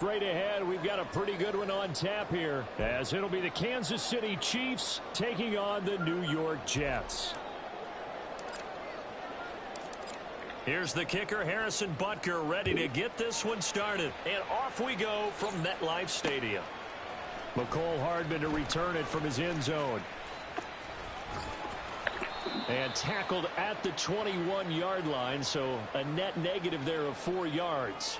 Right ahead, we've got a pretty good one on tap here, as it'll be the Kansas City Chiefs taking on the New York Jets. Here's the kicker, Harrison Butker, ready to get this one started. And off we go from MetLife Stadium. McCole Hardman to return it from his end zone. And tackled at the 21-yard line, so a net negative there of 4 yards.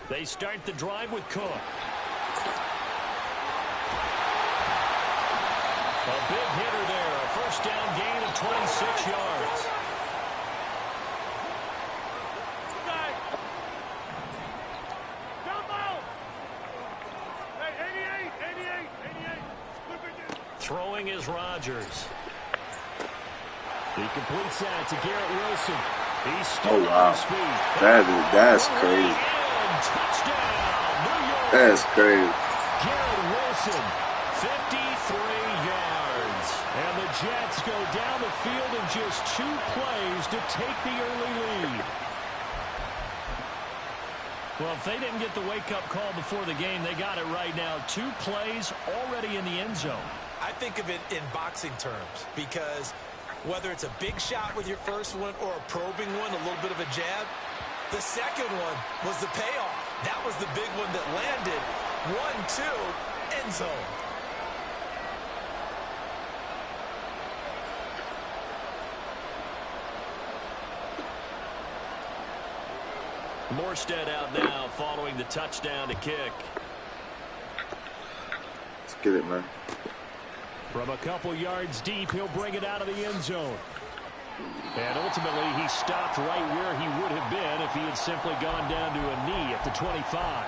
They start the drive with Cook. A big hitter there. A first down gain of 26 yards. Throwing is Rodgers. He completes that to Garrett Wilson. He's still on his feet. That's crazy. That's crazy. Garrett Wilson, 53 yards. And the Jets go down the field in just 2 plays to take the early lead. Well, if they didn't get the wake-up call before the game, they got it right now. 2 plays already in the end zone. I think of it in boxing terms because whether it's a big shot with your first one or a probing one, a little bit of a jab, the second one was the payoff. That was the big one that landed. 1-2, end zone. Morstead out now following the touchdown to kick. Let's get it, man. From a couple yards deep, he'll bring it out of the end zone. And ultimately, he stopped right where he would have been if he had simply gone down to a knee at the 25.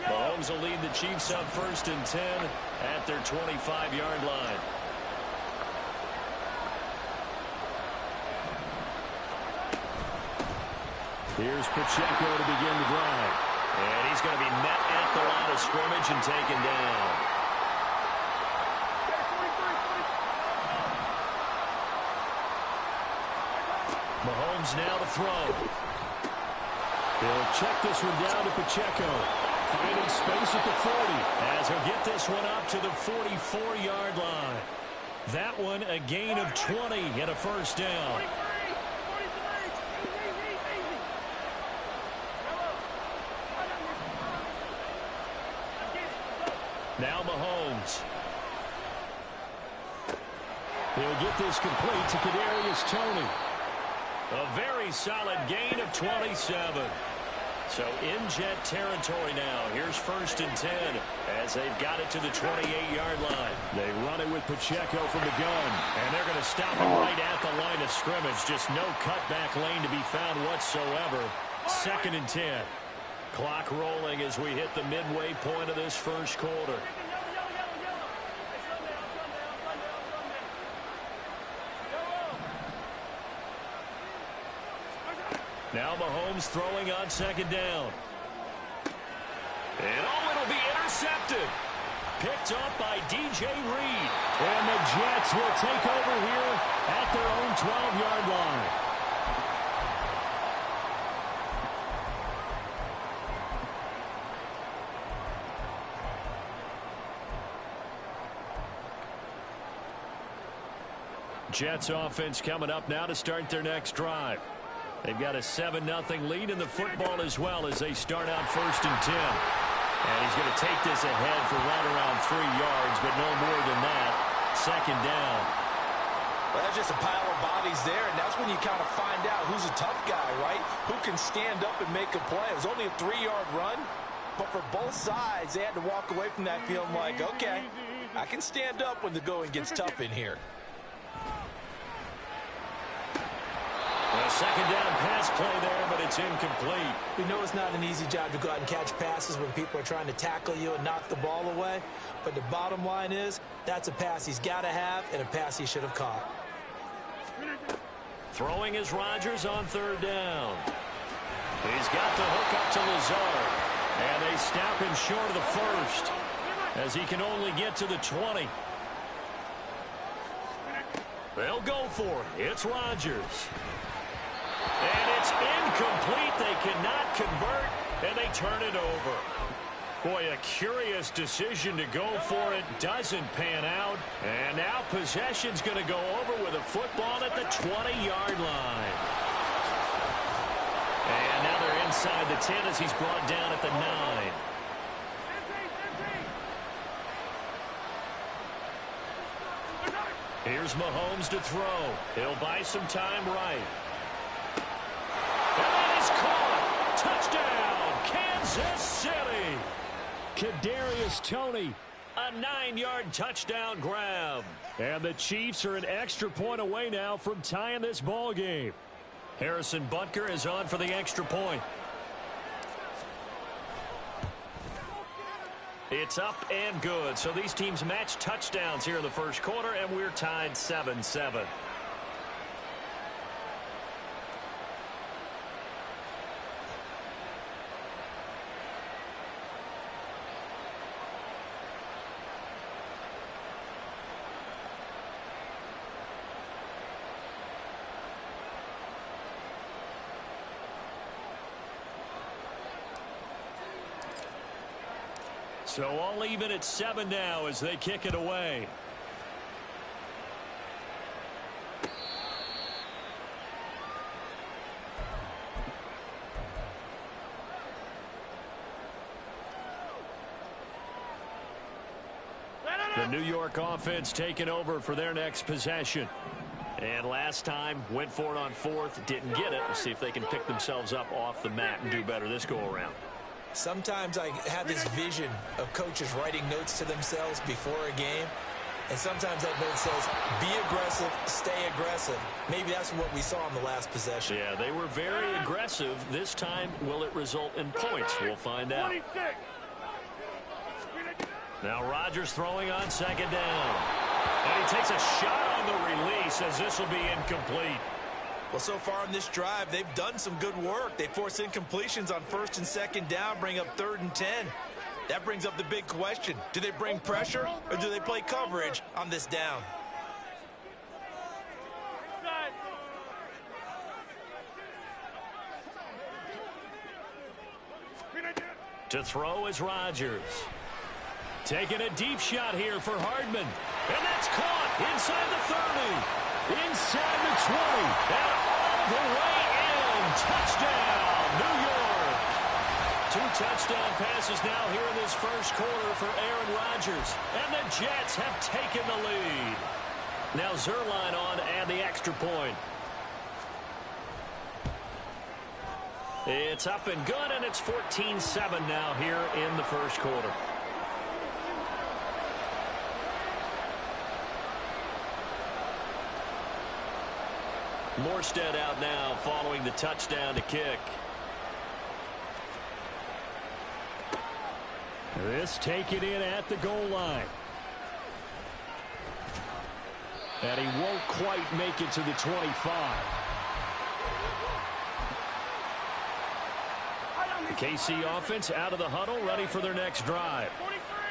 Mahomes will lead the Chiefs up 1st and 10 at their 25-yard line. Here's Pacheco to begin the drive. And he's going to be met at the line of scrimmage and taken down. Mahomes now to throw. He'll check this one down to Pacheco. Finding space at the 40. As he'll get this one up to the 44-yard line. That one a gain of 20 and a first down. Now Mahomes. He'll get this complete to Kadarius Toney. A very solid gain of 27. So in Jet territory now. Here's 1st and 10 as they've got it to the 28-yard line. They run it with Pacheco from the gun. And they're going to stop him right at the line of scrimmage. Just no cutback lane to be found whatsoever. 2nd and 10. Clock rolling as we hit the midway point of this first quarter. Now Mahomes throwing on 2nd down. And it'll be intercepted. Picked up by DJ Reed. And the Jets will take over here at their own 12-yard line. Jets offense coming up now to start their next drive. They've got a 7-0 lead in the football as well as they start out 1st and 10. And he's going to take this ahead for right around 3 yards, but no more than that. 2nd down. Well, there's just a pile of bodies there, and that's when you kind of find out who's a tough guy, right? Who can stand up and make a play. It was only a 3-yard run, but for both sides, they had to walk away from that feeling like, okay, I can stand up when the going gets tough in here. A second down pass play there, but it's incomplete. We know it's not an easy job to go out and catch passes when people are trying to tackle you and knock the ball away. But the bottom line is, that's a pass he's got to have and a pass he should have caught. Throwing is Rodgers on third down. He's got the hook up to Lazard. And they snap him short of the first, as he can only get to the 20. They'll go for it. It's Rodgers. And it's incomplete. They cannot convert, and they turn it over. Boy, a curious decision to go for it. Doesn't pan out. And now possession's going to go over with a football at the 20-yard line. And now they're inside the 10 as he's brought down at the 9. Here's Mahomes to throw. He'll buy some time right. And that is caught. Touchdown, Kansas City. Kadarius Toney. A 9-yard touchdown grab. And the Chiefs are an extra point away now from tying this ball game. Harrison Butker is on for the extra point. It's up and good. So these teams match touchdowns here in the first quarter, and we're tied 7-7. So all even at 7 now as they kick it away. The New York offense taking over for their next possession. And last time, went for it on fourth, didn't get it. We'll see if they can pick themselves up off the mat and do better this go-around. Sometimes I have this vision of coaches writing notes to themselves before a game, and sometimes that note says, be aggressive, stay aggressive. Maybe that's what we saw in the last possession. Yeah, they were very aggressive. This time, will it result in points? We'll find out. Now Rodgers throwing on second down. And he takes a shot on the release as this will be incomplete. Well, so far in this drive, they've done some good work. They force incompletions on first and second down, bring up 3rd and 10. That brings up the big question. Do they bring pressure or do they play coverage on this down? To throw is Rodgers. Taking a deep shot here for Hardman. And that's caught inside the 30. Inside the 20. And all the way in. Touchdown, New York. 2 touchdown passes now here in this first quarter for Aaron Rodgers. And the Jets have taken the lead. Now Zerline on and the extra point. It's up and good, and it's 14-7 now here in the first quarter. Morstead out now following the touchdown to kick. This taken in at the goal line. And he won't quite make it to the 25. The KC offense out of the huddle, ready for their next drive.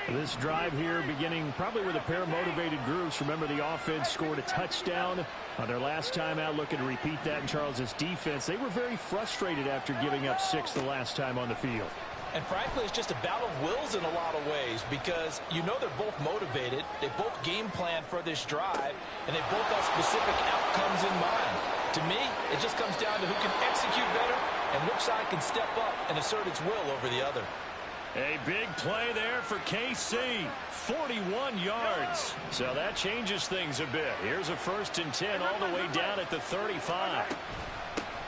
This drive here beginning probably with a pair of motivated groups. Remember, the offense scored a touchdown on their last time out. Looking to repeat that in Charles's defense. They were very frustrated after giving up 6 the last time on the field. And frankly, it's just a battle of wills in a lot of ways because you know they're both motivated. They both game plan for this drive, and they both have specific outcomes in mind. To me, it just comes down to who can execute better and which side can step up and assert its will over the other. A big play there for KC. 41 yards. So that changes things a bit. Here's a 1st and 10 all the way down at the 35.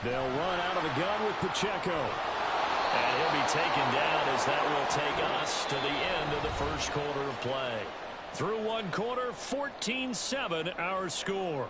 They'll run out of the gun with Pacheco. And he'll be taken down as that will take us to the end of the first quarter of play. Through one quarter, 14-7 our score.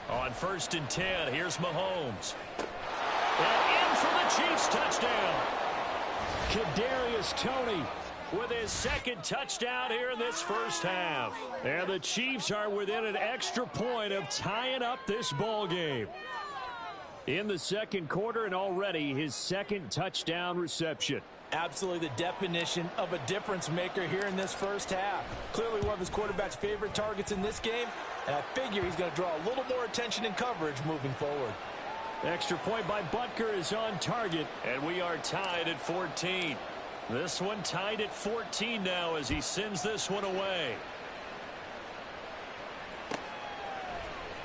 On 1st and 10, here's Mahomes. And in for the Chiefs touchdown. Kadarius Toney with his second touchdown here in this first half. And the Chiefs are within an extra point of tying up this ball game. In the second quarter, and already his second touchdown reception. Absolutely the definition of a difference maker here in this first half. Clearly one of his quarterback's favorite targets in this game, and I figure he's going to draw a little more attention and coverage moving forward. Extra point by Butker is on target, and we are tied at 14. This one tied at 14 now as he sends this one away.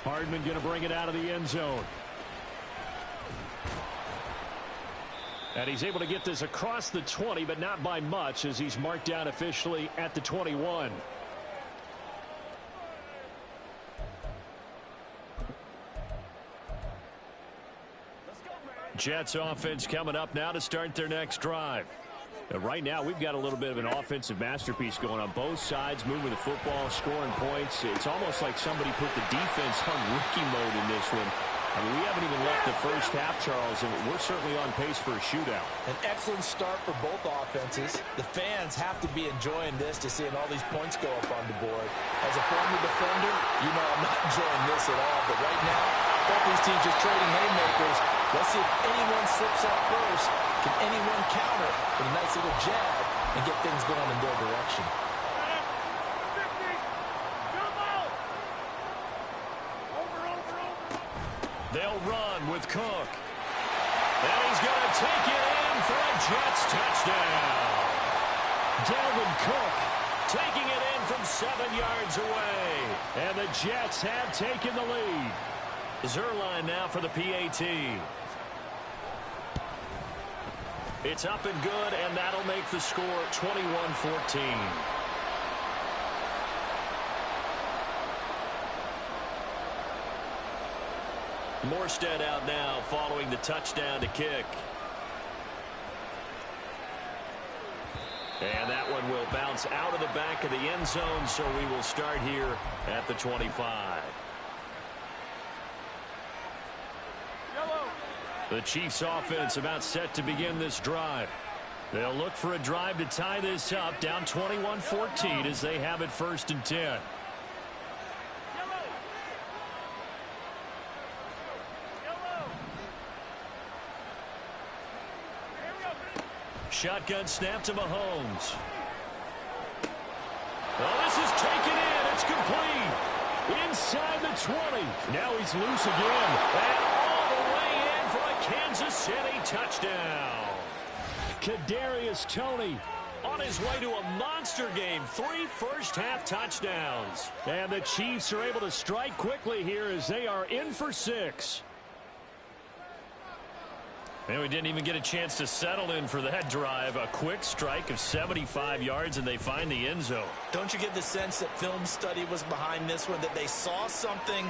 Hardman going to bring it out of the end zone. And he's able to get this across the 20, but not by much, as he's marked down officially at the 21. Jets offense coming up now to start their next drive. And right now, we've got a little bit of an offensive masterpiece going on both sides, moving the football, scoring points. It's almost like somebody put the defense on rookie mode in this one. I mean, we haven't even left the first half, Charles, and we're certainly on pace for a shootout. An excellent start for both offenses. The fans have to be enjoying this to seeing all these points go up on the board. As a former defender, you know I'm not enjoying this at all. But right now, both these teams just trading haymakers. Let's see if anyone slips up first. Can anyone counter with a nice little jab and get things going in their direction? They'll run with Cook. And he's going to take it in for a Jets touchdown. Dalvin Cook taking it in from 7 yards away. And the Jets have taken the lead. Zerline now for the PAT. It's up and good, and that'll make the score 21-14. Morstead out now following the touchdown to kick. And that one will bounce out of the back of the end zone, so we will start here at the 25. The Chiefs offense about set to begin this drive. They'll look for a drive to tie this up, down 21-14 as they have it 1st and 10. Shotgun snap to Mahomes. Oh, this is taken in. It's complete. Inside the 20. Now he's loose again. And all the way in for a Kansas City touchdown. Kadarius Toney on his way to a monster game. 3 first-half touchdowns. And the Chiefs are able to strike quickly here as they are in for 6. And we didn't even get a chance to settle in for that drive. A quick strike of 75 yards, and they find the end zone. Don't you get the sense that film study was behind this one, that they saw something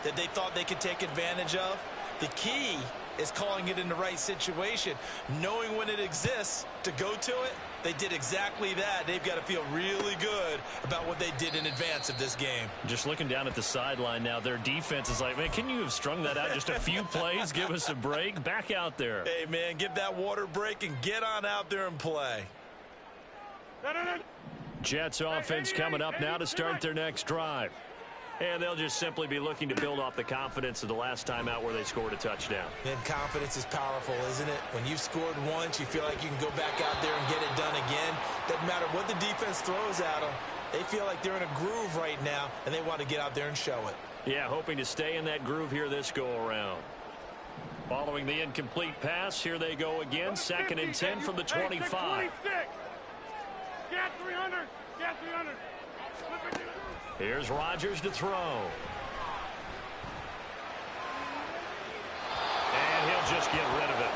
that they thought they could take advantage of? The key is calling it in the right situation, knowing when it exists to go to it. They did exactly that. They've got to feel really good about what they did in advance of this game. Just looking down at the sideline now, their defense is like, man, can you have strung that out just a few plays? Give us a break. Back out there. Hey, man, give that water break and get on out there and play. Jets offense coming up now to start their next drive. And they'll just simply be looking to build off the confidence of the last time out where they scored a touchdown. And confidence is powerful, isn't it? When you've scored once, you feel like you can go back out there and get it done again. Doesn't matter what the defense throws at them. They feel like they're in a groove right now, and they want to get out there and show it. Yeah, hoping to stay in that groove here this go-around. Following the incomplete pass, here they go again. 2nd and 10 from the 25. Get 300. Get 300. Here's Rodgers to throw. And he'll just get rid of it.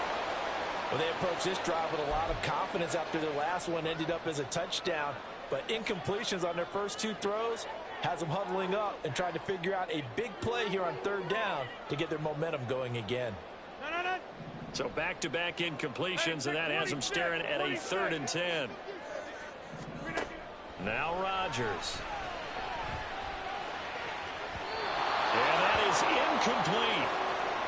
Well, they approached this drive with a lot of confidence after their last one ended up as a touchdown. But incompletions on their first two throws has them huddling up and trying to figure out a big play here on third down to get their momentum going again. So back-to-back incompletions, and that has them staring at a 3rd and 10. Now Rodgers. And that is incomplete.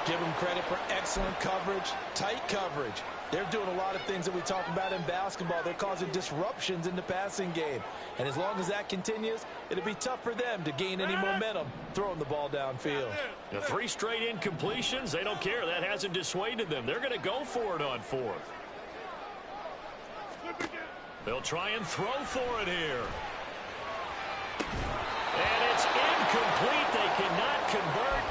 Give them credit for excellent coverage, tight coverage. They're doing a lot of things that we talk about in basketball. They're causing disruptions in the passing game. And as long as that continues, it'll be tough for them to gain any momentum throwing the ball downfield. The 3 straight incompletions, they don't care. That hasn't dissuaded them. They're going to go for it on 4th. They'll try and throw for it here. And it's incomplete. They cannot convert.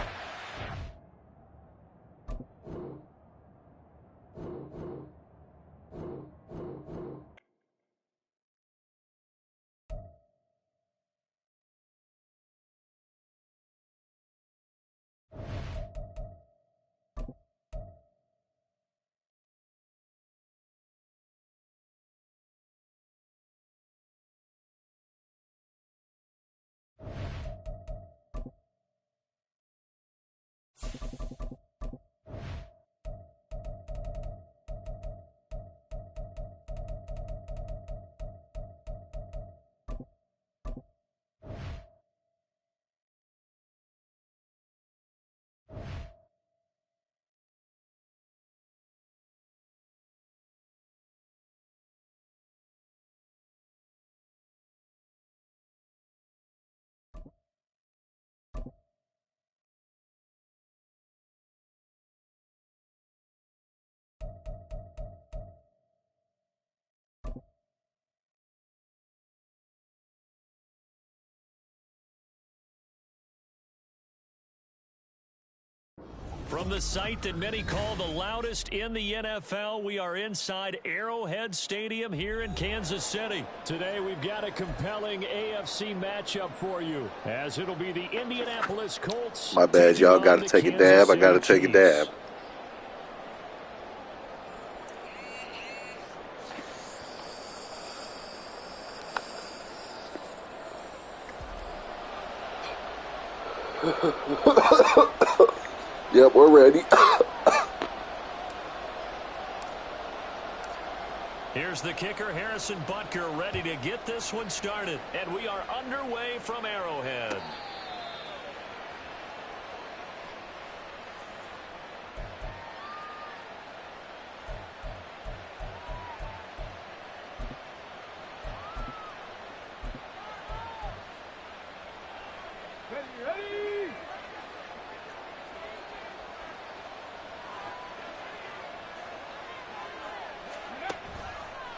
From the site that many call the loudest in the NFL, we are inside Arrowhead Stadium here in Kansas City. Today we've got a compelling AFC matchup for you, as it'll be the Indianapolis Colts. My bad, y'all. Got to take a dab. I got to take a dab. Yep, we're ready. Here's the kicker, Harrison Butker, ready to get this one started. And we are underway from Arrowhead.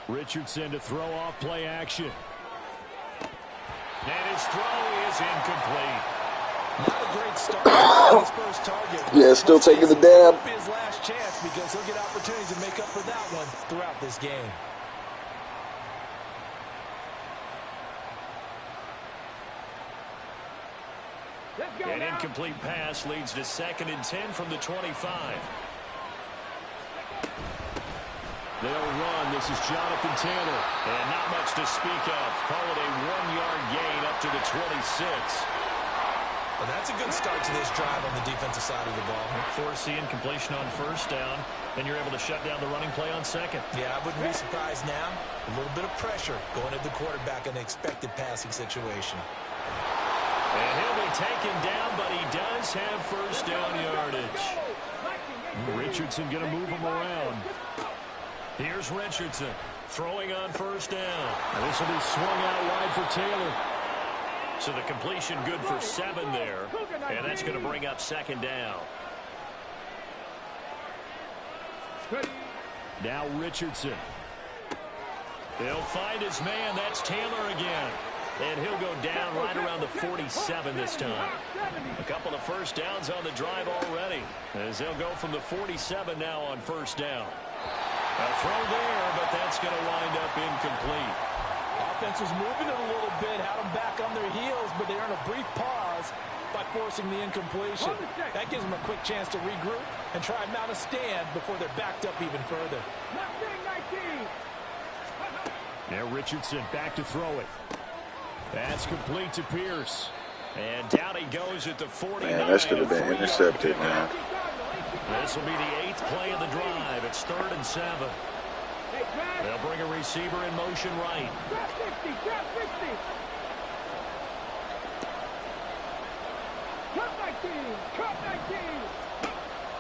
Richardson to throw off play action. And his throw is incomplete. Not a great start. His first target. Yeah, still taking the dab. His last chance because he'll get opportunities to make up for that one throughout this game. An incomplete pass leads to 2nd and 10 from the 25. They'll run. This is Jonathan Taylor. And not much to speak of. Call it a 1-yard gain up to the 26. Well, that's a good start to this drive on the defensive side of the ball. Force the incompletion on 1st down, and you're able to shut down the running play on 2nd. Yeah, I wouldn't be surprised now. A little bit of pressure going at the quarterback in an expected passing situation. And he'll be taken down, but he does have 1st down yardage. Richardson going to move him around. Here's Richardson throwing on 1st down. And this will be swung out wide for Taylor. So the completion good for 7 there. And that's going to bring up 2nd down. Now Richardson. They'll find his man. That's Taylor again. And he'll go down right around the 47 this time. A couple of 1st downs on the drive already, as they'll go from the 47 now on 1st down. A throw there, but that's going to wind up incomplete. offense was moving it a little bit, had them back on their heels, but they earned a brief pause by forcing the incompletion. That gives them a quick chance to regroup and try and mount a stand before they're backed up even further. Now Richardson back to throw it. That's complete to Pierce. And down he goes at the 49. Man, that should have been intercepted, man. This will be the 8th play of the drive. It's 3rd and 7. They'll bring a receiver in motion right.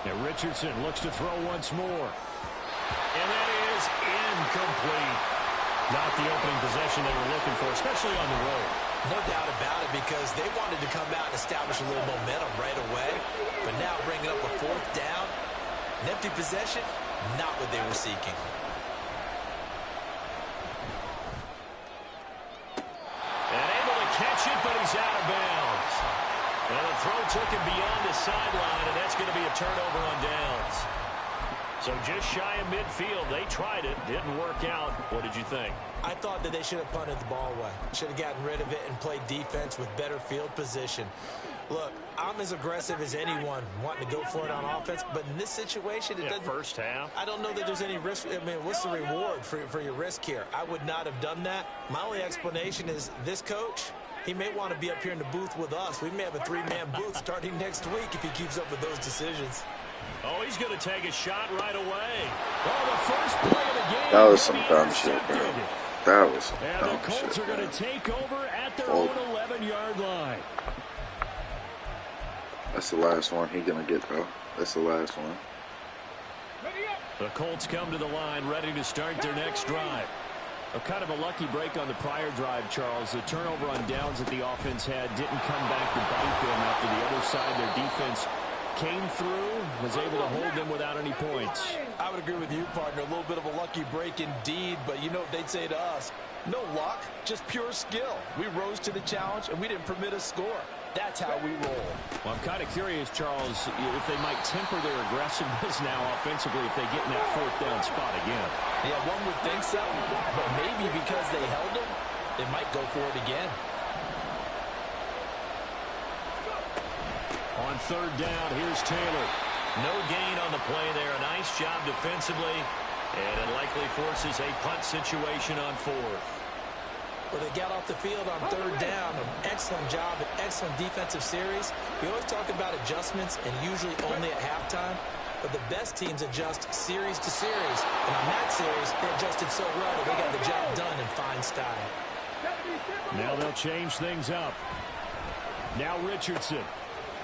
Now Richardson looks to throw once more. And that is incomplete. Not the opening possession they were looking for, especially on the road. No doubt about it, because they wanted to come out and establish a little momentum right away. But now bringing up a 4th down, an empty possession, not what they were seeking. And able to catch it, but he's out of bounds. And the throw took him beyond the sideline, and that's going to be a turnover on downs. So just shy of midfield. They tried it. Didn't work out. What did you think? I thought that they should have punted the ball away. Should have gotten rid of it and played defense with better field position. Look, I'm as aggressive as anyone wanting to go for it on offense, but in this situation, it doesn't. First half. I don't know that there's any risk. I mean, what's the reward for your risk here? I would not have done that. My only explanation is this coach, he may want to be up here in the booth with us. We may have a 3-man booth starting next week if he keeps up with those decisions. Oh, he's going to take a shot right away. Oh, the first play of the game. That was some dumb shit, bro. That was some and dumb the Colts shit, are going to take over at their own 11-yard line. That's the last one he's going to get, though. That's the last one. The Colts come to the line, ready to start their next drive. A kind of a lucky break on the prior drive, Charles. The turnover on downs that the offense had didn't come back to bite them after the other side. Their defense came through, was able to hold them without any points. I would agree with you, partner. A little bit of a lucky break indeed, but you know what they'd say to us? No luck, just pure skill. We rose to the challenge, and we didn't permit a score. That's how we roll. Well, I'm kind of curious, Charles, if they might temper their aggressiveness now offensively if they get in that 4th down spot again. Yeah, one would think so, but maybe because they held them, they might go for it again. On 3rd down, here's Taylor. No gain on the play there. A nice job defensively, and it likely forces a punt situation on 4th. Well, they got off the field on 3rd down. An excellent job, an excellent defensive series. We always talk about adjustments, and usually only at halftime. But the best teams adjust series to series. And on that series, they adjusted so well that they got the job done in fine style. Now they'll change things up. Now Richardson.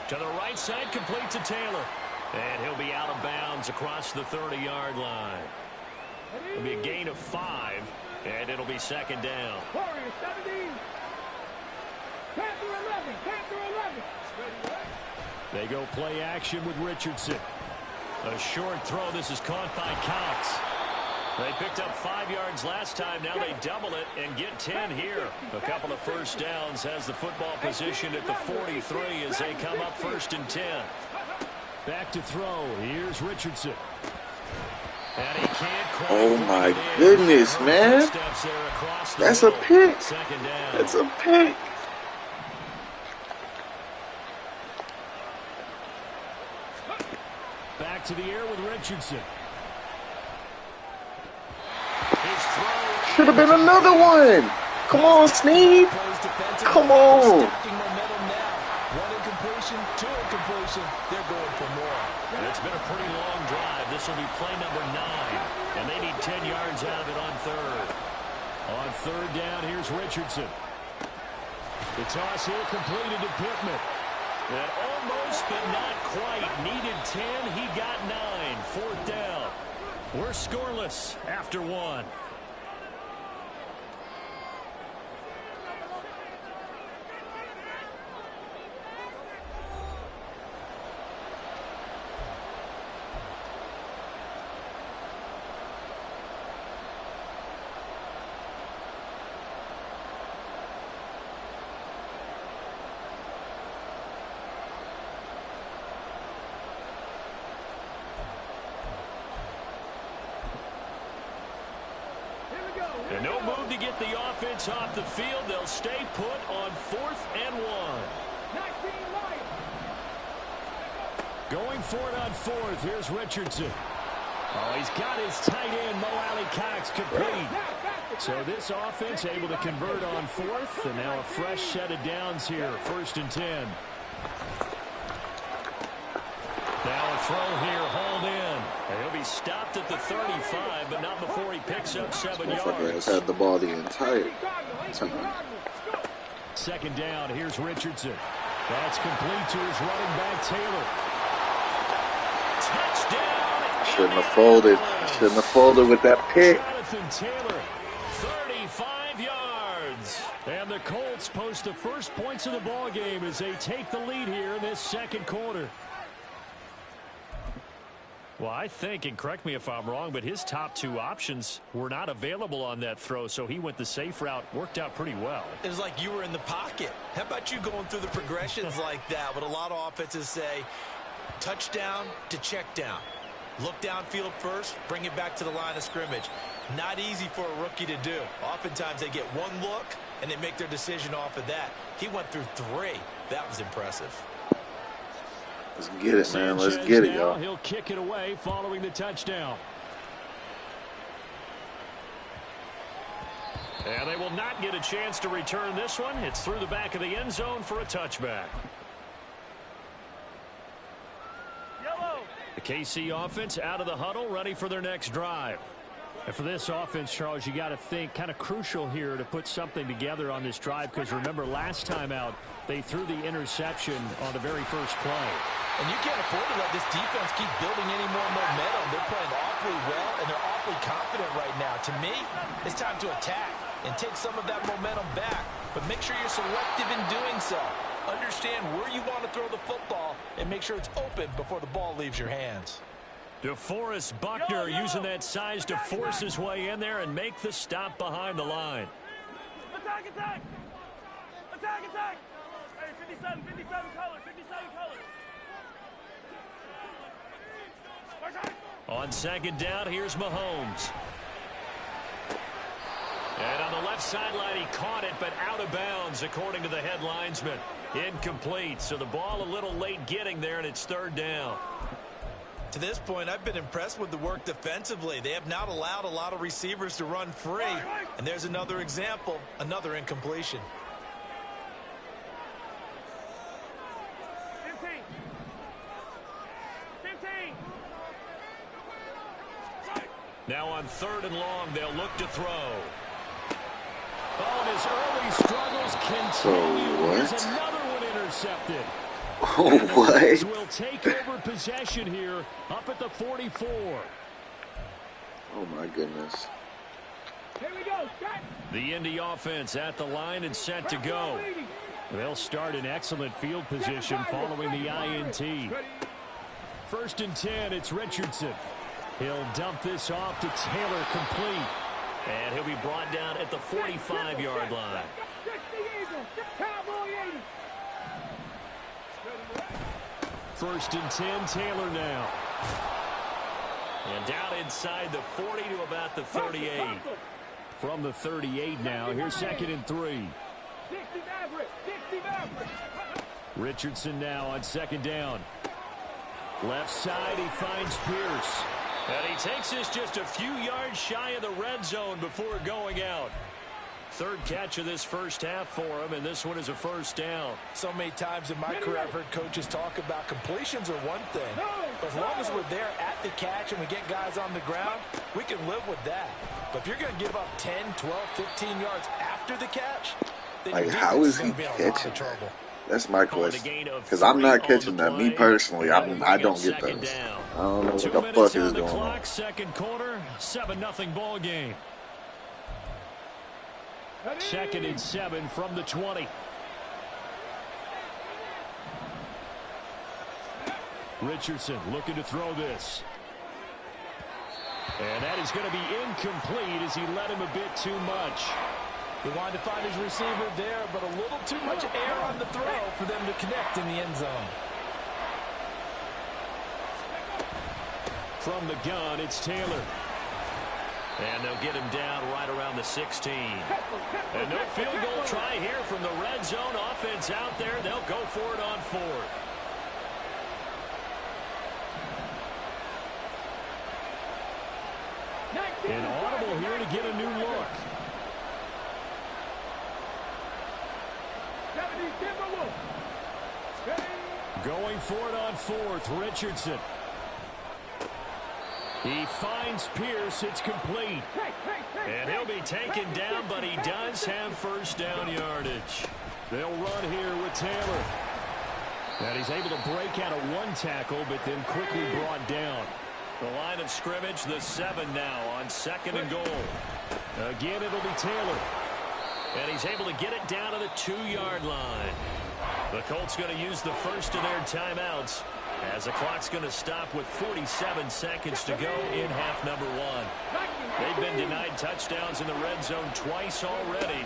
To the right side, complete to Taylor. And he'll be out of bounds across the 30-yard line. It'll be a gain of 5, and it'll be 2nd down. They go play action with Richardson. A short throw. This is caught by Cox. They picked up 5 yards last time. Now they double it and get 10 here. A couple of first downs, has the football position at the 43 as they come up 1st and 10. Back to throw. Here's Richardson. And he can't quite. Oh my goodness, man. That's a pick. That's a pick. Back to the air with Richardson. Should have been another one. Come on, Sneed. Come on. One incompletion, 2 incompletion. They're going for more. It's been a pretty long drive. This will be play number 9. And they need 10 yards out of it on 3rd. On 3rd down, here's Richardson. The toss here completed to Pittman. And almost, but not quite. Needed 10. He got 9. 4th down. We're scoreless after 1. And no move to get the offense off the field. They'll stay put on 4th and 1. Going for it on 4th. Here's Richardson. Oh, he's got his tight end, Mo Alley Cox, complete. So this offense able to convert on 4th. And now a fresh set of downs here. 1st and 10. Now a throw here, hauled in. And he'll be stopped at the 35, but not before he picks up 7 yards. He's had the ball the entire time. 2nd down, here's Richardson. That's complete to his running back, Taylor. Touchdown. Shouldn't have folded. Shouldn't have folded with that pick. Jonathan Taylor, 35 yards. And the Colts post the first points of the ball game as they take the lead here in this 2nd quarter. Well, I think, and correct me if I'm wrong, but his top 2 options were not available on that throw, so he went the safe route. Worked out pretty well. It was like you were in the pocket. How about you going through the progressions like that? But a lot of offenses say touchdown to check down. Look downfield first, bring it back to the line of scrimmage. Not easy for a rookie to do. Oftentimes they get one look, and they make their decision off of that. He went through 3. That was impressive. Let's get it, man. Let's get it, y'all. He'll kick it away following the touchdown. And they will not get a chance to return this one. It's through the back of the end zone for a touchback. The KC offense out of the huddle, ready for their next drive. And for this offense, Charles, you got to think kind of crucial here to put something together on this drive, because remember last time out they threw the interception on the very first play. And you can't afford to let this defense keep building any more momentum. They're playing awfully well, and they're awfully confident right now. To me, it's time to attack and take some of that momentum back. But make sure you're selective in doing so. Understand where you want to throw the football and make sure it's open before the ball leaves your hands. DeForest Buckner using that size to force his way in there and make the stop behind the line. Attack, attack! Attack, attack! Hey, 57 colors, 57 colors. On 2nd down, here's Mahomes. And on the left sideline, he caught it, but out of bounds, according to the head linesman. Incomplete, so the ball a little late getting there, and it's 3rd down. To this point, I've been impressed with the work defensively. They have not allowed a lot of receivers to run free. And there's another example, another incompletion. 15. 15. Now on 3rd and long, they'll look to throw. Oh, and his early struggles continue. There's another one intercepted. Oh, what? Will take over possession here up at the 44. Oh, my goodness. Here we go. The Indy offense at the line and set to go. They'll start in excellent field position following the INT. 1st and 10, it's Richardson. He'll dump this off to Taylor, complete. And he'll be brought down at the 45-yard line. 1st and 10, Taylor now. And down inside the 40 to about the 38. From the 38 now, here's 2nd and 3. Richardson now on 2nd down. Left side, he finds Pierce. And he takes this just a few yards shy of the red zone before going out. 3rd catch of this first half for him, and this one is a 1st down. So many times in my career I've heard coaches talk about completions are one thing. But as long as we're there at the catch and we get guys on the ground, we can live with that. But if you're going to give up 10, 12, 15 yards after the catch, then like, how is he catching that? That's my question. Because I'm not catching that. Me personally, I don't get those. I don't know what the fuck is going on. 2nd quarter, 7-0 ball game. 2nd and 7 from the 20. Richardson looking to throw this. And that is going to be incomplete as he led him a bit too much. He wanted to find his receiver there, but a little too much air on the throw for them to connect in the end zone. From the gun, it's Taylor. And they'll get him down right around the 16. And no field goal try here from the red zone. Offense out there. They'll go for it on 4th. An audible here to get a new look. Going for it on 4th, Richardson. He finds Pierce. It's complete. And he'll be taken down, but he does have first down yardage. They'll run here with Taylor. And he's able to break out of one tackle, but then quickly brought down. The line of scrimmage, the 7 now on 2nd and goal. Again, it'll be Taylor. And he's able to get it down to the 2-yard line. The Colts going to use the first of their timeouts as the clock's going to stop with 47 seconds to go in half number 1. They've been denied touchdowns in the red zone twice already.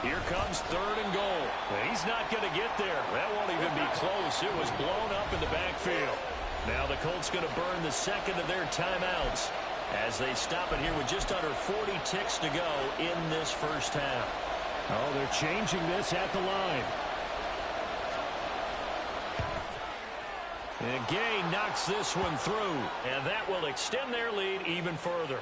Here comes 3rd and goal. He's not going to get there. That won't even be close. It was blown up in the backfield. Now the Colts going to burn the second of their timeouts as they stop it here with just under 40 ticks to go in this first half. Oh, they're changing this at the line. And Gay knocks this one through, and that will extend their lead even further.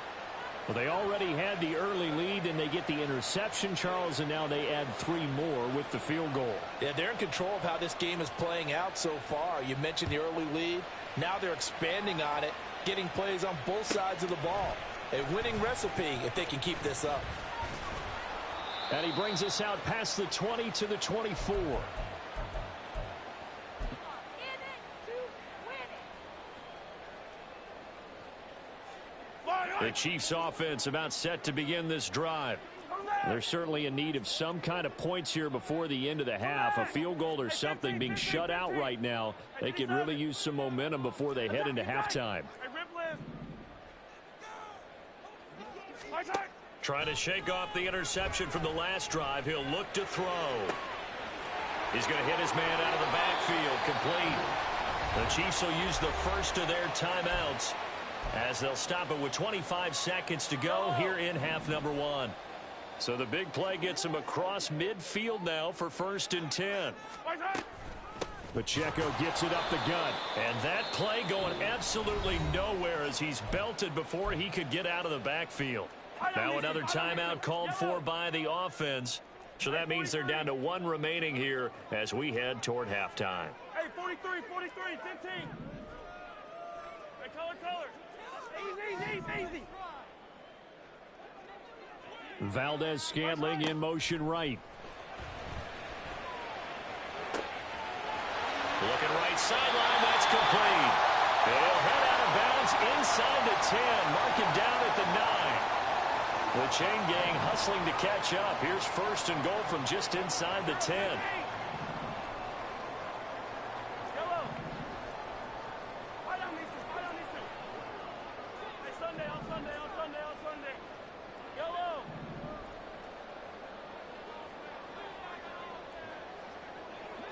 Well, they already had the early lead, and they get the interception, Charles, and now they add 3 more with the field goal. Yeah, they're in control of how this game is playing out so far. You mentioned the early lead. Now they're expanding on it, getting plays on both sides of the ball. A winning recipe if they can keep this up. And he brings us out past the 20 to the 24. The Chiefs offense about set to begin this drive. They're certainly in need of some kind of points here before the end of the half. A field goal or something being shut out right now. They could really use some momentum before they head into halftime. Trying to shake off the interception from the last drive. He'll look to throw. He's going to hit his man out of the backfield. Complete. The Chiefs will use the first of their timeouts as they'll stop it with 25 seconds to go here in half number 1. So the big play gets him across midfield now for 1st and 10. Pacheco gets it up the gut. And that play going absolutely nowhere as he's belted before he could get out of the backfield. Now another timeout called for by the offense. So that means they're down to 1 remaining here as we head toward halftime. Hey, 43, 15. Hey, color. Easy. Valdez-Scantling in motion right. Looking right sideline, that's complete. They'll head out of bounds inside the 10. Mark him down at the 9. The chain gang hustling to catch up. Here's 1st and goal from just inside the 10.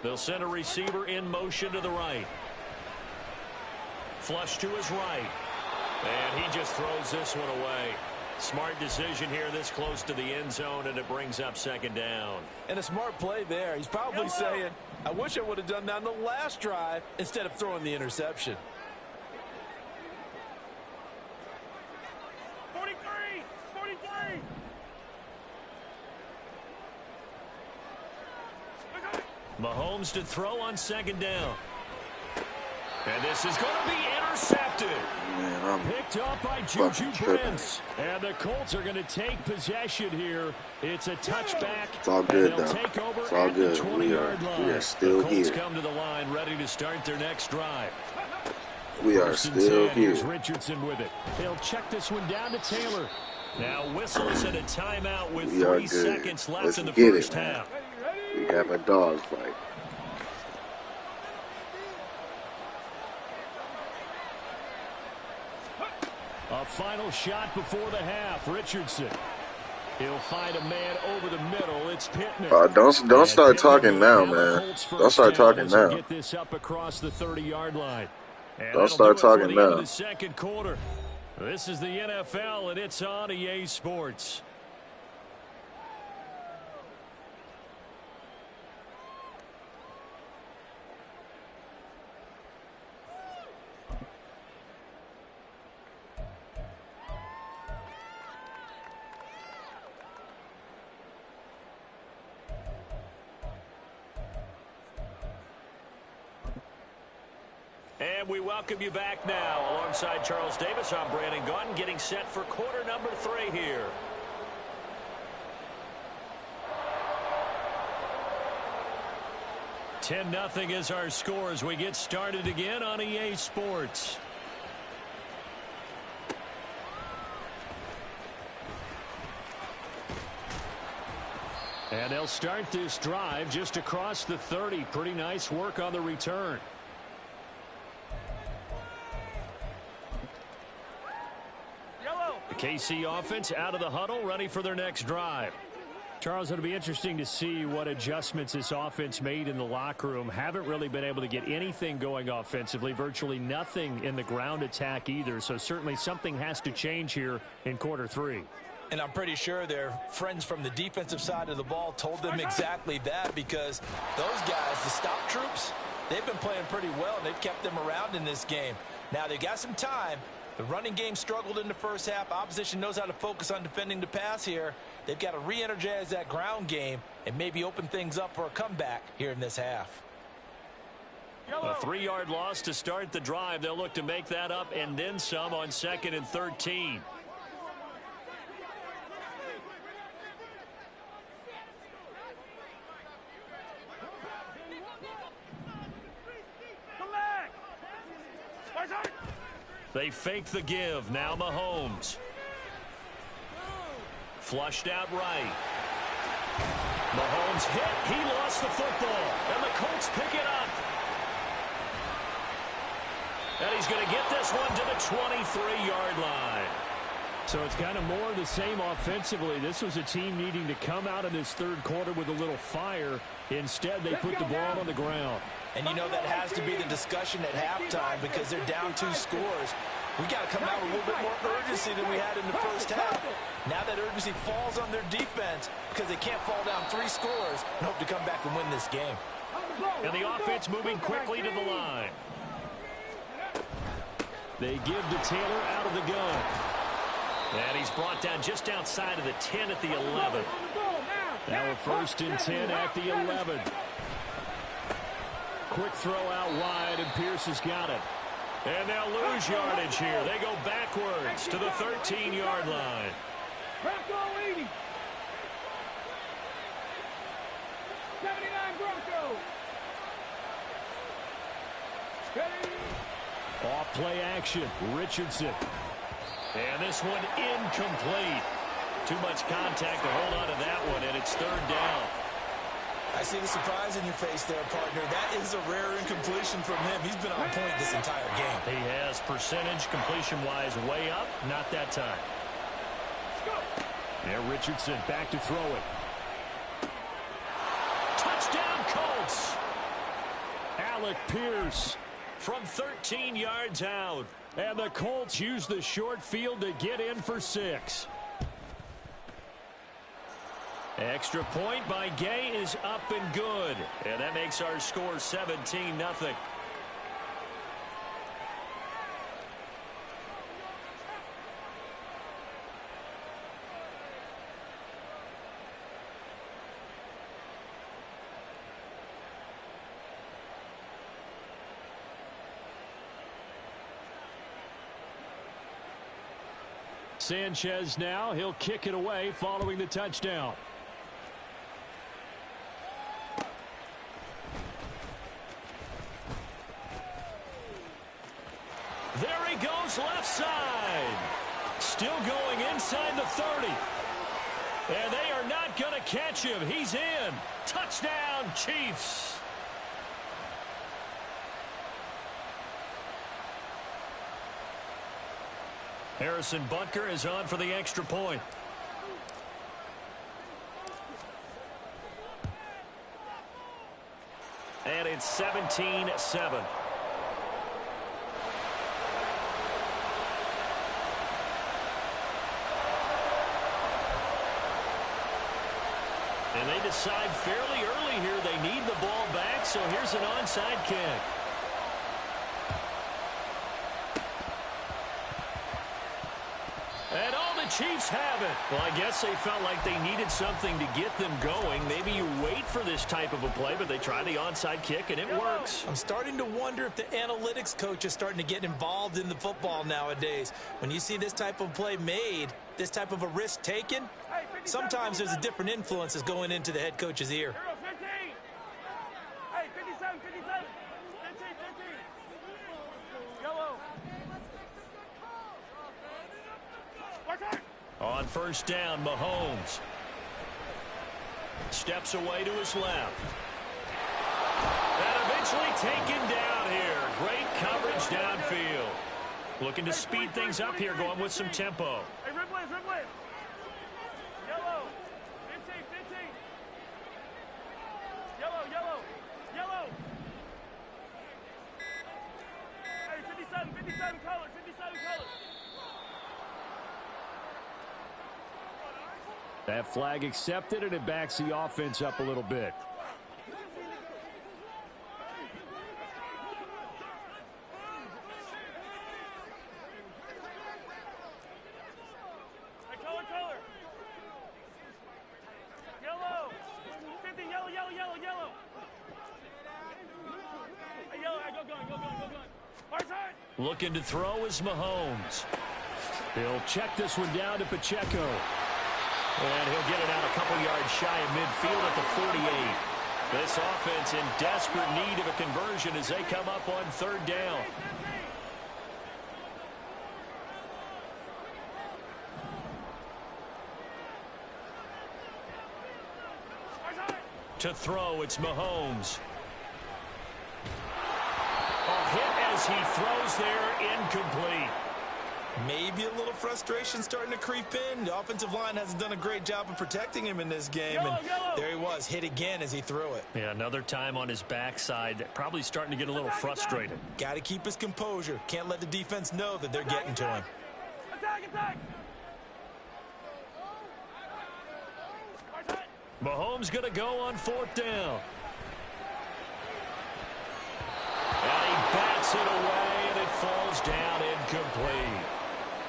They'll send a receiver in motion to the right. Flush to his right. And he just throws this one away. Smart decision here this close to the end zone, and it brings up 2nd down. And a smart play there. He's probably saying, I wish I would have done that on the last drive instead of throwing the interception. 43. Mahomes to throw on 2nd down. And this is going to be intercepted. Man, picked up by Juju Brents. And the Colts are going to take possession here. It's a touchback. It's all good, though. Take over it's all good. We are still the here. Colts come to the line ready to start their next drive. We are still here. Here's Richardson with it. They'll check this one down to Taylor. Now whistles and a timeout with 3 seconds left in the first half. We have a dog fight. A final shot before the half. Richardson. He'll find a man over the middle. It's Pittman. Don't start talking now, man. Don't start talking now. Get this up across the 30-yard line. Don't start talking now. The second quarter. This is the NFL, and it's on EA Sports. And we welcome you back now. Alongside Charles Davis, I'm Brandon Gaudin, getting set for quarter number 3 here. $10-0 is our score as we get started again on EA Sports. And they'll start this drive just across the 30. Pretty nice work on the return. The KC offense out of the huddle, ready for their next drive. Charles, it'll be interesting to see what adjustments this offense made in the locker room. Haven't really been able to get anything going offensively, virtually nothing in the ground attack either. So certainly something has to change here in quarter 3. And I'm pretty sure their friends from the defensive side of the ball told them exactly that, because those guys, the stop troops, they've been playing pretty well. They've kept them around in this game. Now they got some time. The running game struggled in the first half. Opposition knows how to focus on defending the pass here. They've got to re-energize that ground game and maybe open things up for a comeback here in this half. A 3-yard loss to start the drive. They'll look to make that up and then some on 2nd and 13. They fake the give. Now Mahomes. Flushed out right. Mahomes hit. He lost the football. And the Colts pick it up. And he's going to get this one to the 23-yard line. So it's kind of more of the same offensively. This was a team needing to come out in this third quarter with a little fire. Instead, they put the ball on the ground. And you know that has to be the discussion at halftime, because they're down 2 scores. We got to come out with a little bit more urgency than we had in the first half. Now that urgency falls on their defense because they can't fall down 3 scores and hope to come back and win this game. And the offense moving quickly to the line. They give to Taylor out of the gun. And he's brought down just outside of the 10 at the 11. Now a 1st and 10 at the 11. Quick throw out wide, and Pierce has got it. And they'll lose yardage here. They go backwards to the 13-yard line. Bronco 80. 79 Bronco. Off play action. Richardson. And this one incomplete. Too much contact to hold on to that one, and it's 3rd down. I see the surprise in your face there, partner. That is a rare incompletion from him. He's been on point this entire game. He has percentage completion-wise way up. Not that time. There, Richardson back to throw it. Touchdown, Colts! Alec Pierce From 13 yards out. And the Colts use the short field to get in for 6. Extra point by Gay is up and good. And that makes our score 17-0. Sanchez now. He'll kick it away following the touchdown. There he goes left side. Still going inside the 30. And they are not going to catch him. He's in. Touchdown, Chiefs. Harrison Butker is on for the extra point. And it's 17-7. And they decide fairly early here they need the ball back, so here's an onside kick. And all the Chiefs have it. Well, I guess they felt like they needed something to get them going. Maybe you wait for this type of a play, but they try the onside kick, and it works. I'm starting to wonder if the analytics coach is starting to get involved in the football nowadays. When you see this type of play made, this type of a risk taken, sometimes there's a different influences going into the head coach's ear. Hey, 57, 57. 15, 15. Yellow. On first down, Mahomes steps away to his left. And eventually taken down here. Great coverage downfield. Looking to speed things up here, going with some tempo. Hey, Ripley. Yellow. 15, 15. Yellow. Hey, 57 colors, 57 colors. That flag accepted, and it backs the offense up a little bit. Hey, color. Yellow. 50, yellow. Hey, yellow, go gun. Hard side. Looking to throw is Mahomes. He'll check this one down to Pacheco. And he'll get it out a couple yards shy of midfield at the 48. This offense in desperate need of a conversion as they come up on third down. To throw, it's Mahomes. A hit as he throws there, incomplete. Maybe a little frustration starting to creep in. The offensive line hasn't done a great job of protecting him in this game. And there he was, hit again as he threw it. Yeah, another time on his backside. Probably starting to get a little frustrated. Got to keep his composure. Can't let the defense know that they're getting to him. Attack. Mahomes going to go on fourth down. And he bats it away, and it falls down incomplete.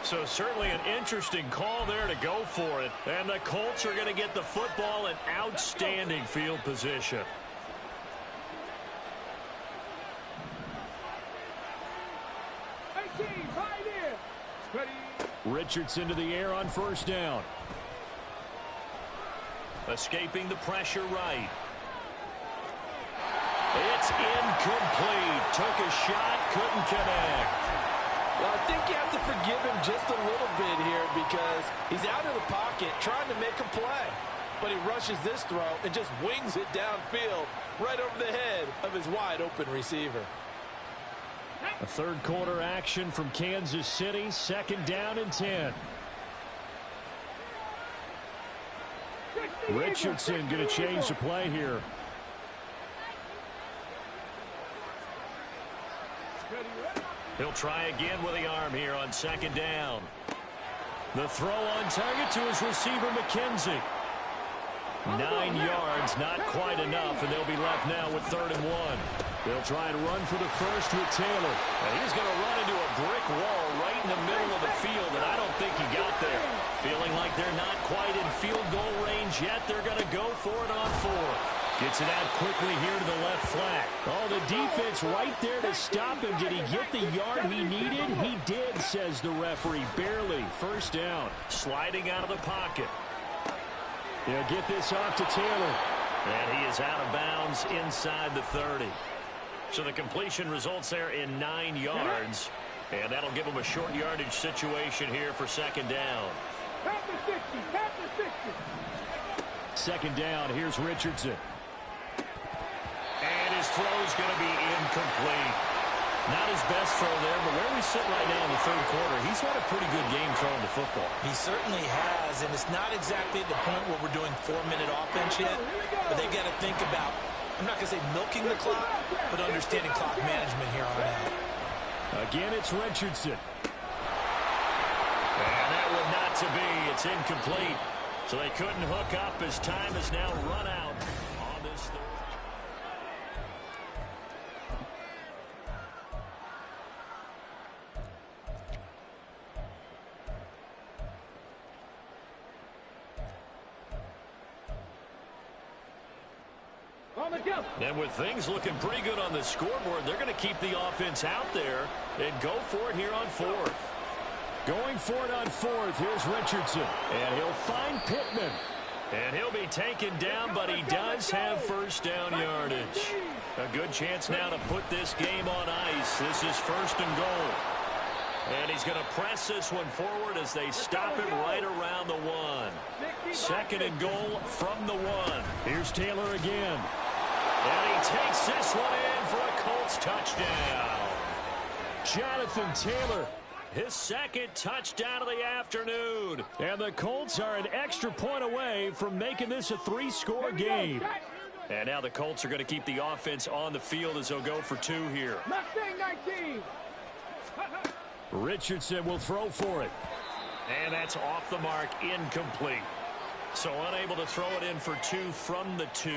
So certainly an interesting call there to go for it. And the Colts are going to get the football in outstanding field position. Richardson to the air on first down. Escaping the pressure right. It's incomplete. Took a shot, couldn't connect. Well, I think you have to forgive him just a little bit here because he's out of the pocket trying to make a play. But he rushes this throw and just wings it downfield right over the head of his wide-open receiver. A third quarter action from Kansas City. Second down and 10. Richardson going to change the play here. He'll try again with the arm here on second down. The throw on target to his receiver, McKenzie. 9 yards, not quite enough, and they'll be left now with 3rd and 1. They'll try and run for the first with Taylor. And he's going to run into a brick wall right in the middle of the field, and I don't think he got there. Feeling like they're not quite in field goal range yet, they're going to go for it on 4. Gets it out quickly here to the left flat. Oh, the defense right there to stop him. Did he get the yard he needed? He did, says the referee. Barely. First down. Sliding out of the pocket. They'll get this off to Taylor. And he is out of bounds inside the 30. So the completion results there in 9 yards. And that'll give him a short yardage situation here for second down. Tap the 60. Tap the 60. Second down. Here's Richardson. And his throw's going to be incomplete. Not his best throw there, but where we sit right now in the third quarter, he's had a pretty good game throwing the football. He certainly has, and it's not exactly at the point where we're doing 4-minute offense yet, but they've got to think about, I'm not going to say milking the clock, but understanding clock management here on out. Again, it's Richardson. And that one not to be. It's incomplete. So they couldn't hook up as time has now run out on this third. And with things looking pretty good on the scoreboard, they're going to keep the offense out there and go for it here on fourth. Going for it on fourth. Here's Richardson. And he'll find Pittman. And he'll be taken down, but he does have first down yardage. A good chance now to put this game on ice. This is first and goal. And he's going to press this one forward as they stop him right around the 1. Second and goal from the 1. Here's Taylor again. And he takes this one in for a Colts touchdown. Jonathan Taylor. His second touchdown of the afternoon. And the Colts are an extra point away from making this a 3-score game. And now the Colts are going to keep the offense on the field as they'll go for 2 here. Richardson will throw for it. And that's off the mark, incomplete. So unable to throw it in for 2 from the 2.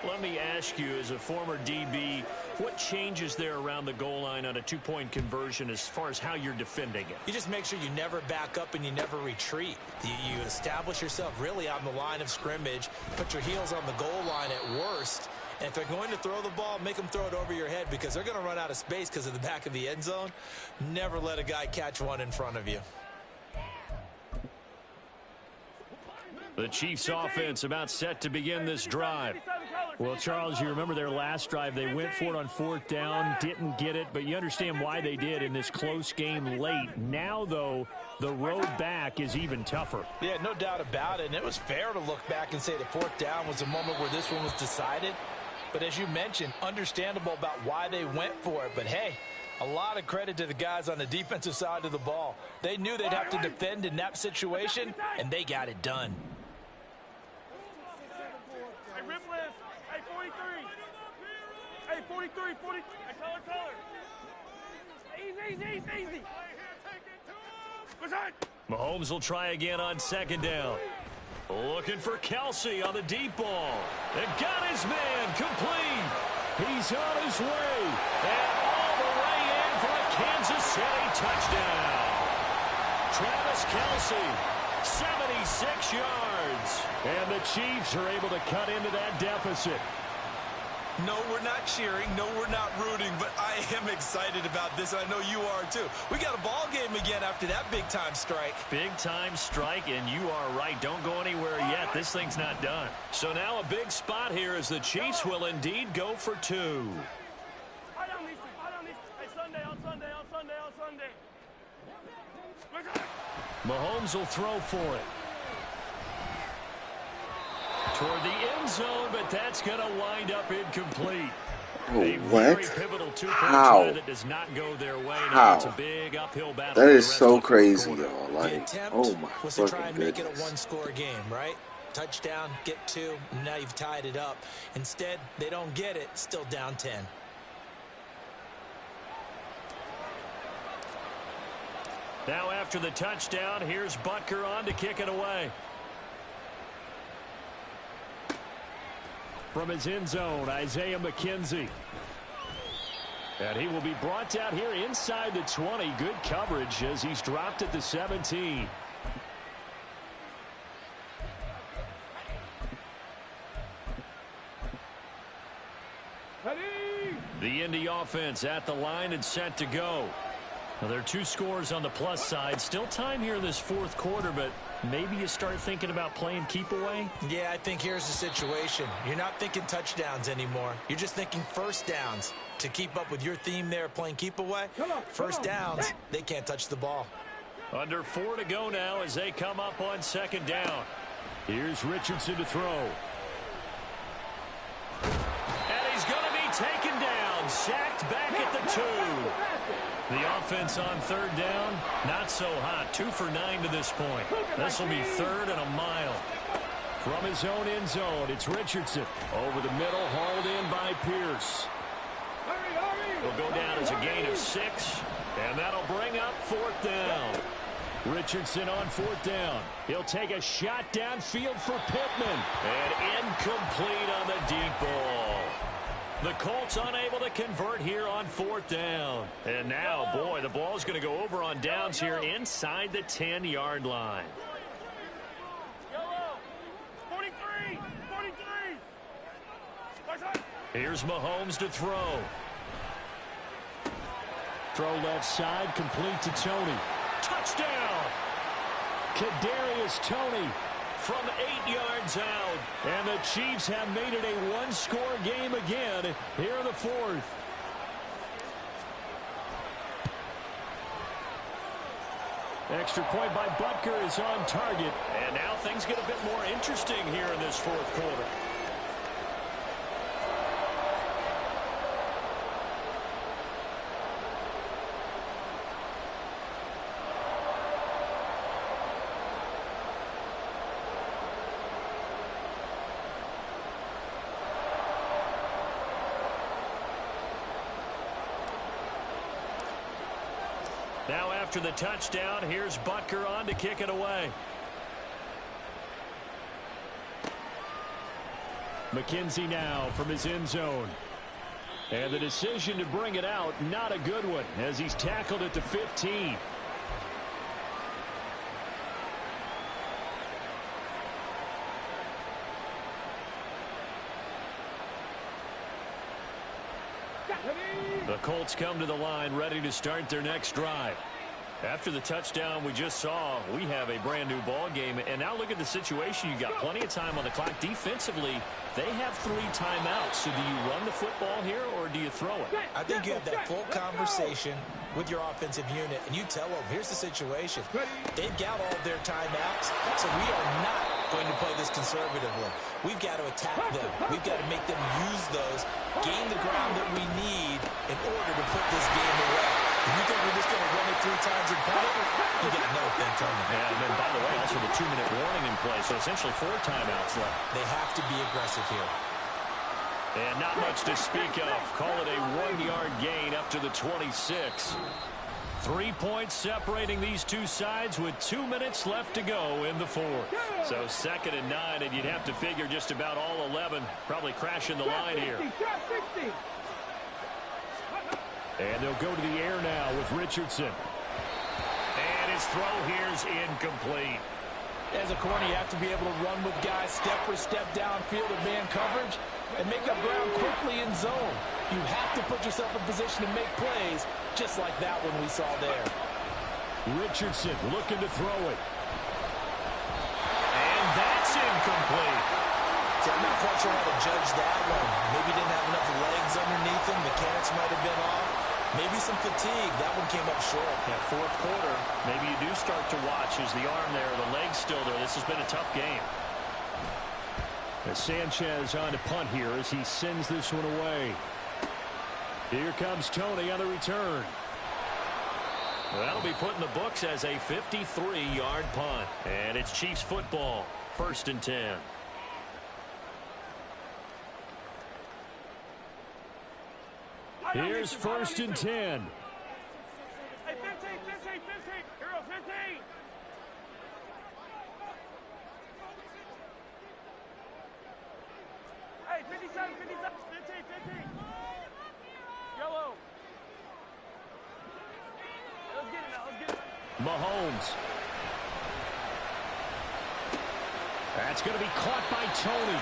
Let me ask you, as a former DB, what changes there around the goal line on a 2-point conversion as far as how you're defending it? You just make sure you never back up and you never retreat. You establish yourself really on the line of scrimmage, put your heels on the goal line at worst, and if they're going to throw the ball, make them throw it over your head because they're going to run out of space because of the back of the end zone. Never let a guy catch one in front of you. The Chiefs offense about set to begin this drive. Well, Charles, you remember their last drive. They went for it on 4th down, didn't get it, but you understand why they did in this close game late. Now, though, the road back is even tougher. Yeah, no doubt about it. And it was fair to look back and say the 4th down was a moment where this one was decided. But as you mentioned, understandable about why they went for it. But, hey, a lot of credit to the guys on the defensive side of the ball. They knew they'd have to defend in that situation, and they got it done. Hey, 43. Hey, 43, 40. Hey, color. Easy. Mahomes will try again on 2nd down. Looking for Kelsey on the deep ball. And got his man complete. He's on his way. And all the way in for a Kansas City touchdown. Travis Kelsey, 76 yards. And the Chiefs are able to cut into that deficit. No, we're not cheering. No, we're not rooting. But I am excited about this. I know you are, too. We got a ball game again after that big-time strike. Big-time strike, and you are right. Don't go anywhere yet. This thing's not done. So now a big spot here as the Chiefs will indeed go for 2. I don't need to. Hey, Sunday. Mahomes will throw for it. Toward the end zone, but that's going to wind up incomplete. Oh, a what? very pivotal 2-point How? try that does not go their way. How? Now it's a big uphill battle. That for the is rest so of the crazy, quarter. y'all. The Like, attempt oh my was to try fucking and make it a goodness. one-score game, right? Touchdown, get 2, and now you've tied it up. Instead, they don't get it, still down 10. Now after the touchdown, here's Butker on to kick it away. From his end zone, Isaiah McKenzie. And he will be brought down here inside the 20. Good coverage as he's dropped at the 17. The Indy offense at the line and set to go. Now, there are 2 scores on the plus side. Still time here in this 4th quarter, but maybe you start thinking about playing keep away? Yeah, I think here's the situation. You're not thinking touchdowns anymore. You're just thinking first downs. To keep up with your theme there, playing keep away, first downs, they can't touch the ball. Under 4 to go now as they come up on 2nd down. Here's Richardson to throw. And he's going to be taken down, sacked back at the 2. The offense on 3rd down, not so hot. 2 for 9 to this point. This will be 3rd and a mile. From his own end zone, it's Richardson. Over the middle, hauled in by Pierce. Will go down as a gain of 6, and that'll bring up 4th down. Richardson on 4th down. He'll take a shot downfield for Pittman. And incomplete on the deep ball. The Colts unable to convert here on 4th down. And now, boy, the ball's going to go over on downs here inside the 10-yard line. 43! 43! Here's Mahomes to throw. Throw left side, complete to Tony. Touchdown! Kadarius Toney From 8 yards out. And the Chiefs have made it a one-score game again here in the 4th. Extra point by Butker is on target. And now things get a bit more interesting here in this 4th quarter. Now after the touchdown, here's Butker on to kick it away. McKenzie now from his end zone. And the decision to bring it out, not a good one, as he's tackled at the 15. The Colts come to the line ready to start their next drive. After the touchdown we just saw, we have a brand new ball game. And now look at the situation. You got plenty of time on the clock. Defensively, they have 3 timeouts. So do you run the football here or do you throw it? I think you have that full conversation with your offensive unit, and you tell them, here's the situation. They've got all their timeouts, so we are not going to play this conservatively. We've got to attack them. We've got to make them use those, gain the ground that we need in order to put this game away. If you think we're just going to run it 3 times and punt it, you got another thing coming. And then, by the way, also the 2-minute warning in play, so essentially 4 timeouts left. They have to be aggressive here. And not much to speak of. Call it a 1-yard gain up to the 26. 3 points separating these two sides with 2 minutes left to go in the 4th. So 2nd and 9, and you'd have to figure just about all 11 probably crashing the line here. And they'll go to the air now with Richardson. And his throw here is incomplete. As a corner, you have to be able to run with guys step for step downfield in man coverage and make up ground quickly in zone. You have to put yourself in position to make plays, just like that one we saw there. Richardson looking to throw it. And that's incomplete. So I'm not quite sure how to judge that one. Maybe didn't have enough legs underneath him. Mechanics might have been off. Maybe some fatigue. That one came up short. Yeah, 4th quarter, maybe you do start to watch. Is the arm there, the leg's still there? This has been a tough game. As Sanchez on to punt here as he sends this one away. Here comes Tony on the return. That'll be put in the books as a 53-yard punt. And it's Chiefs football, 1st and 10. Here's 1st and 10. Hey, 15, 15, 15. Hero, 15. Hey, 57, 57, 15, 15. Yellow. Let's get it now, let's get it. Mahomes. That's going to be caught by Tony.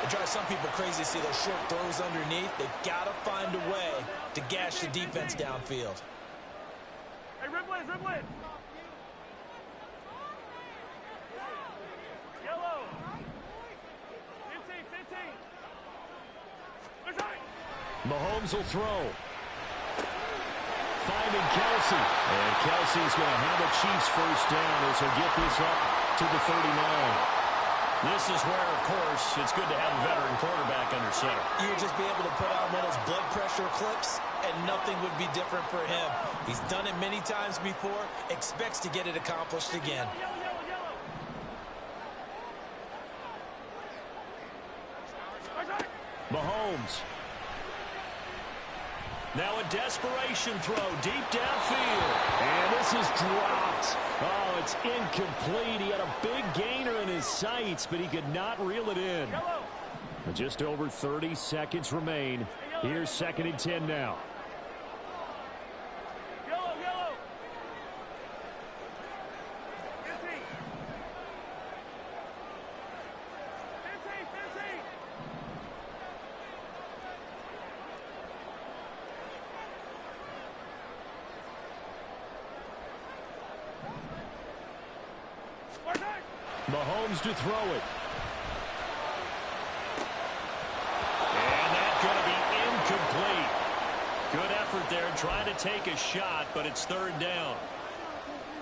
It drives some people crazy to see those short throws underneath. They've got to find a way to gash the defense downfield. Hey, Riblin, Riblin. Yellow. 15, 15. Mahomes will throw. Finding Kelsey. And Kelsey's going to have a Chiefs 1st down as he'll get this up to the 39. This is where, of course, it's good to have a veteran quarterback under center. You would just be able to put on one of those blood pressure clips, and nothing would be different for him. He's done it many times before, expects to get it accomplished again. Mahomes. Now a desperation throw deep downfield. And this is dropped. Oh, it's incomplete. He had a big gainer in his sights, but he could not reel it in. Just over 30 seconds remain. Here's 2nd and 10 now. Mahomes to throw it. And that's going to be incomplete. Good effort there trying to take a shot, but it's 3rd down.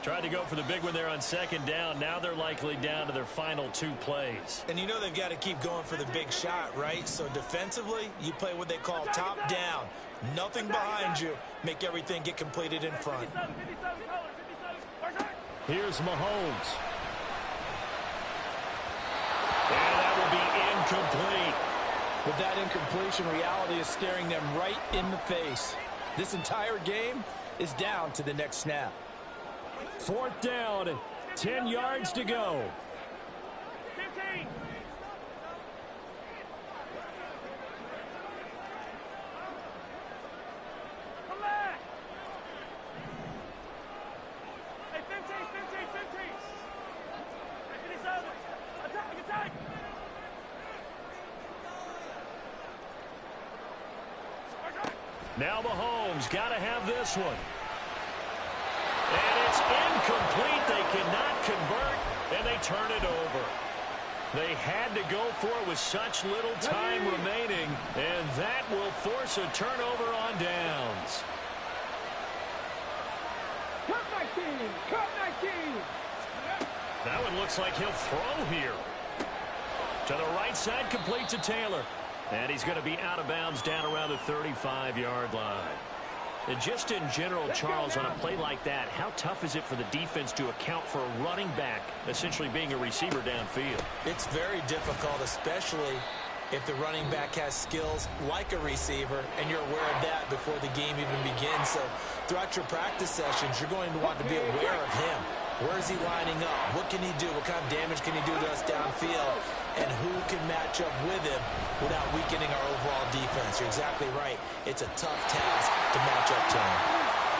Tried to go for the big one there on 2nd down. Now they're likely down to their final 2 plays. And you know they've got to keep going for the big shot, right? So defensively, you play what they call top down. Nothing behind you. Make everything get completed in front. Here's Mahomes. And that will be incomplete. With that incompletion, reality is staring them right in the face. This entire game is down to the next snap. 4th down, 10 yards to go. 15. Come back. Hey, 15. 57. Attack. Now Mahomes got to have this one. And it's incomplete. They cannot convert, and they turn it over. They had to go for it with such little time remaining, and that will force a turnover on downs. Cut 19. That one looks like he'll throw here. To the right side, complete to Taylor. And he's going to be out of bounds down around the 35-yard line. And just in general, Charles, on a play like that, how tough is it for the defense to account for a running back essentially being a receiver downfield? It's very difficult, especially if the running back has skills like a receiver, and you're aware of that before the game even begins. So throughout your practice sessions, you're going to want to be aware of him. Where is he lining up? What can he do? What kind of damage can he do to us downfield? And who can match up with him without weakening our overall defense? You're exactly right. It's a tough task to match up to him.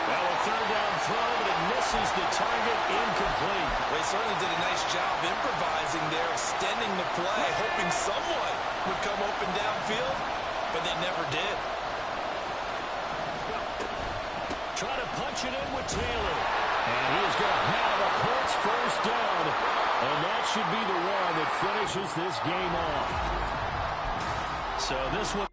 Well, a 3rd down throw, but it misses the target, incomplete. They certainly did a nice job improvising there, extending the play, hoping someone would come open downfield, but they never did. Trying to punch it in with Taylor. And he is going to have a Colts 1st down. And that should be the one that finishes this game off. So this one...